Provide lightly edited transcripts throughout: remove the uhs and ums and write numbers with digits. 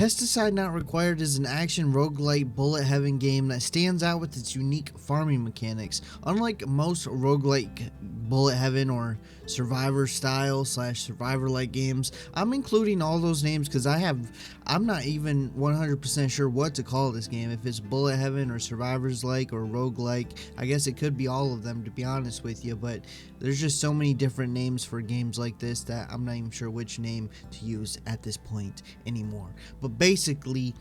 Pesticide Not Required is an action roguelite bullet heaven game that stands out with its unique farming mechanics. Unlike most roguelike bullet heaven or survivor style / survivor like games, I'm including all those names because I'm not even 100% sure what to call this game. If it's bullet heaven or survivors like or roguelike, I guess it could be all of them, to be honest with you, but there's just so many different names for games like this that I'm not even sure which name to use at this point anymore. But basically,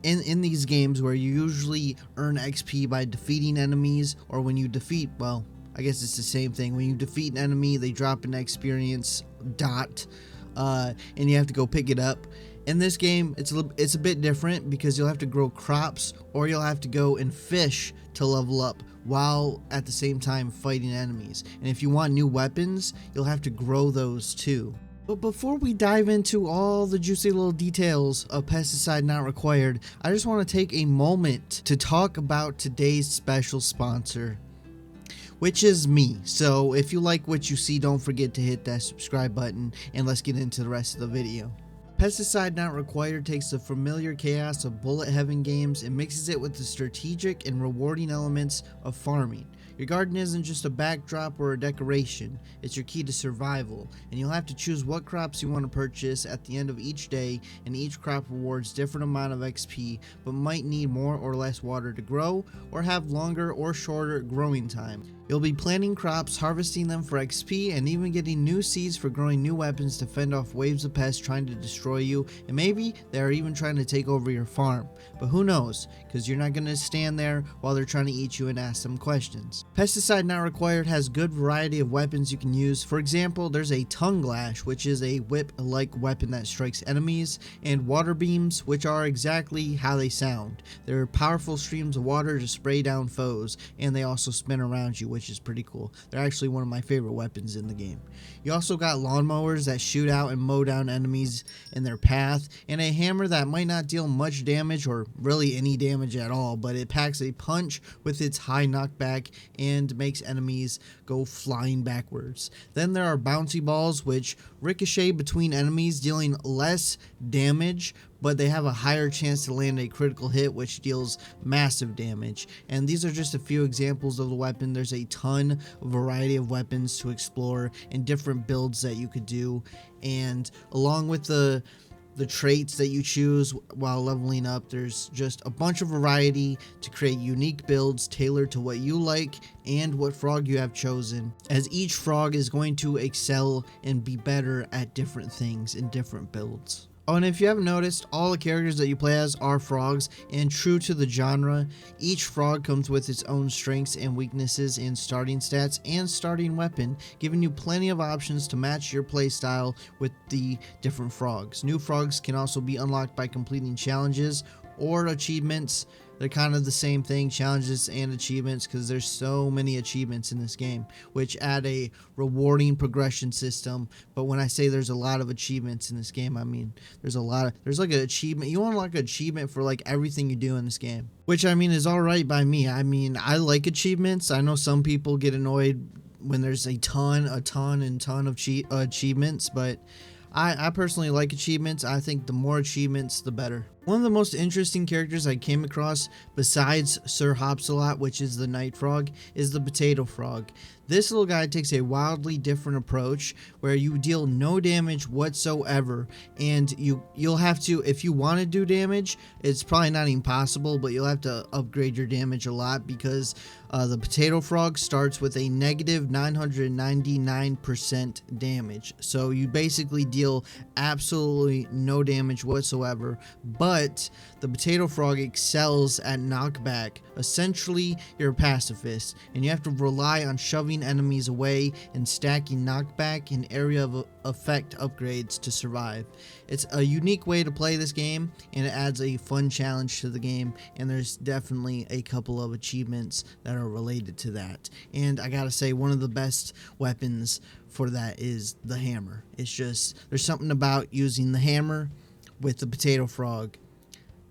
in these games where you usually earn XP by defeating enemies, or when you defeat, well, I guess it's the same thing. When you defeat an enemy, they drop an experience dot, and you have to go pick it up. In this game, it's a bit different because you'll have to grow crops, or you'll have to go and fish to level up while at the same time fighting enemies. And if you want new weapons, you'll have to grow those too. But before we dive into all the juicy little details of Pesticide Not Required, I just want to take a moment to talk about today's special sponsor, which is me. So if you like what you see, don't forget to hit that subscribe button, and let's get into the rest of the video. Pesticide Not Required takes the familiar chaos of bullet heaven games and mixes it with the strategic and rewarding elements of farming. Your garden isn't just a backdrop or a decoration, it's your key to survival, and you'll have to choose what crops you want to purchase at the end of each day, and each crop rewards different amount of XP, but might need more or less water to grow, or have longer or shorter growing time. You'll be planting crops, harvesting them for XP, and even getting new seeds for growing new weapons to fend off waves of pests trying to destroy you, and maybe they're even trying to take over your farm. But who knows, because you're not going to stand there while they're trying to eat you and ask them questions. Pesticide Not Required has good variety of weapons you can use. For example, there's a tongue lash, which is a whip-like weapon that strikes enemies, and water beams, which are exactly how they sound. They're powerful streams of water to spray down foes, and they also spin around you, which is pretty cool. They're actually one of my favorite weapons in the game. You also got lawnmowers that shoot out and mow down enemies in their path, and a hammer that might not deal much damage or really any damage at all, but it packs a punch with its high knockback and makes enemies go flying backwards. Then there are bouncy balls, which ricochet between enemies, dealing less damage, but they have a higher chance to land a critical hit, which deals massive damage. And these are just a few examples of the weapon. There's a ton of variety of weapons to explore and different builds that you could do, and along with the traits that you choose while leveling up, there's just a bunch of variety to create unique builds tailored to what you like and what frog you have chosen, as each frog is going to excel and be better at different things in different builds. Oh, and if you haven't noticed, all the characters that you play as are frogs, and true to the genre, each frog comes with its own strengths and weaknesses and starting stats and starting weapon, giving you plenty of options to match your playstyle with the different frogs. New frogs can also be unlocked by completing challenges or achievements. They're kind of the same thing, challenges and achievements, because there's so many achievements in this game, which add a rewarding progression system. But when I say there's a lot of achievements in this game, I mean there's like an achievement. You want like an achievement for like everything you do in this game, which I mean is all right by me. I mean, I like achievements. I know some people get annoyed when there's a ton of achievements, but I personally like achievements. I think the more achievements, the better. One of the most interesting characters I came across, besides Sir Hopsalot, which is the night frog, is the potato frog. This little guy takes a wildly different approach where you deal no damage whatsoever, and you'll have to, if you want to do damage, it's probably not even possible, but you'll have to upgrade your damage a lot, because the potato frog starts with a negative 999% damage. So you basically deal absolutely no damage whatsoever, but the potato frog excels at knockback. Essentially, you're a pacifist, and you have to rely on shoving enemies away and stacking knockback and area of effect upgrades to survive. It's a unique way to play this game, and it adds a fun challenge to the game, and there's definitely a couple of achievements that are related to that. And I gotta say, one of the best weapons for that is the hammer. It's just, there's something about using the hammer with the potato frog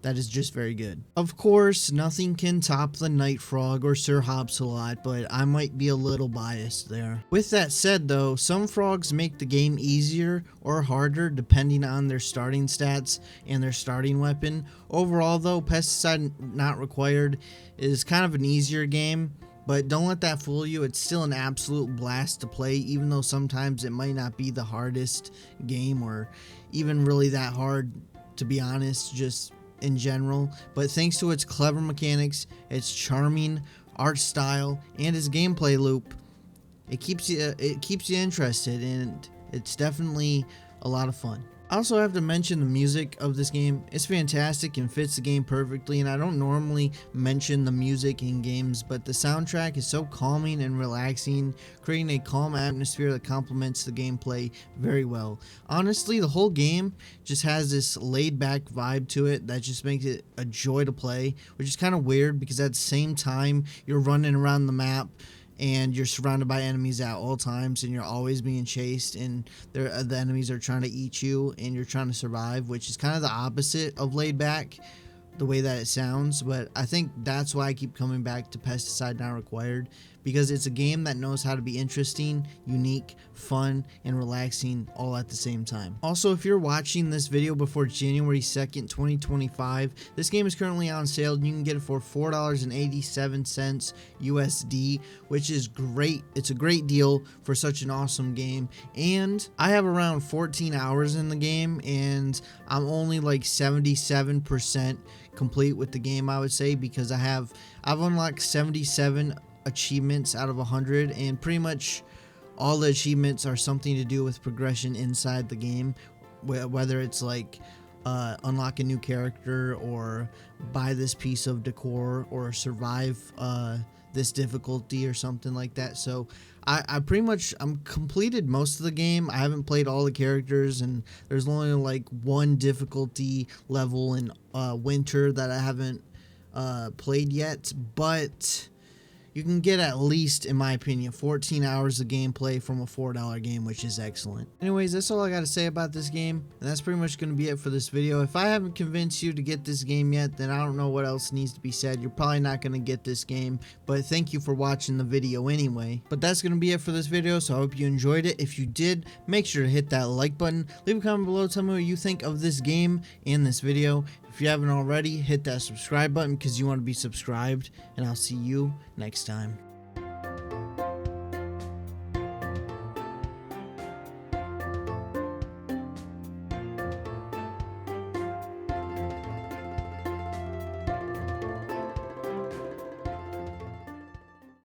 that is just very good. Of course, nothing can top the Night Frog or Sir Hopsalot, but I might be a little biased there. With that said though, some frogs make the game easier or harder depending on their starting stats and their starting weapon. Overall though, Pesticide Not Required is kind of an easier game, but don't let that fool you. It's still an absolute blast to play, even though sometimes it might not be the hardest game or even really that hard, to be honest, just in general. But thanks to its clever mechanics, its charming art style, and its gameplay loop, it keeps you interested, and it's definitely a lot of fun. I also have to mention the music of this game. It's fantastic and fits the game perfectly, and I don't normally mention the music in games, but the soundtrack is so calming and relaxing, creating a calm atmosphere that complements the gameplay very well. Honestly, the whole game just has this laid-back vibe to it that just makes it a joy to play, which is kind of weird because at the same time you're running around the map and you're surrounded by enemies at all times, and you're always being chased, and the enemies are trying to eat you, and you're trying to survive, which is kind of the opposite of laid back, the way that it sounds. But I think that's why I keep coming back to Pesticide Not Required, because it's a game that knows how to be interesting, unique, fun, and relaxing all at the same time. Also, if you're watching this video before January 2nd, 2025, this game is currently on sale, and you can get it for $4.87 USD, which is great. It's a great deal for such an awesome game, and I have around 14 hours in the game, and I'm only like 77% complete with the game, I would say, because I've unlocked 77 achievements out of 100, and pretty much all the achievements are something to do with progression inside the game, whether it's like unlock a new character, or buy this piece of decor, or survive this difficulty or something like that. So I'm completed most of the game. I haven't played all the characters, and there's only like one difficulty level in winter that I haven't played yet, but you can get at least, in my opinion, 14 hours of gameplay from a $4 game, which is excellent. Anyways, that's all I got to say about this game, and that's pretty much going to be it for this video. If I haven't convinced you to get this game yet, then I don't know what else needs to be said. You're probably not going to get this game, but thank you for watching the video anyway. But that's going to be it for this video, so I hope you enjoyed it. If you did, make sure to hit that like button. Leave a comment below, tell me what you think of this game and this video. If you haven't already, hit that subscribe button because you want to be subscribed, and I'll see you next time.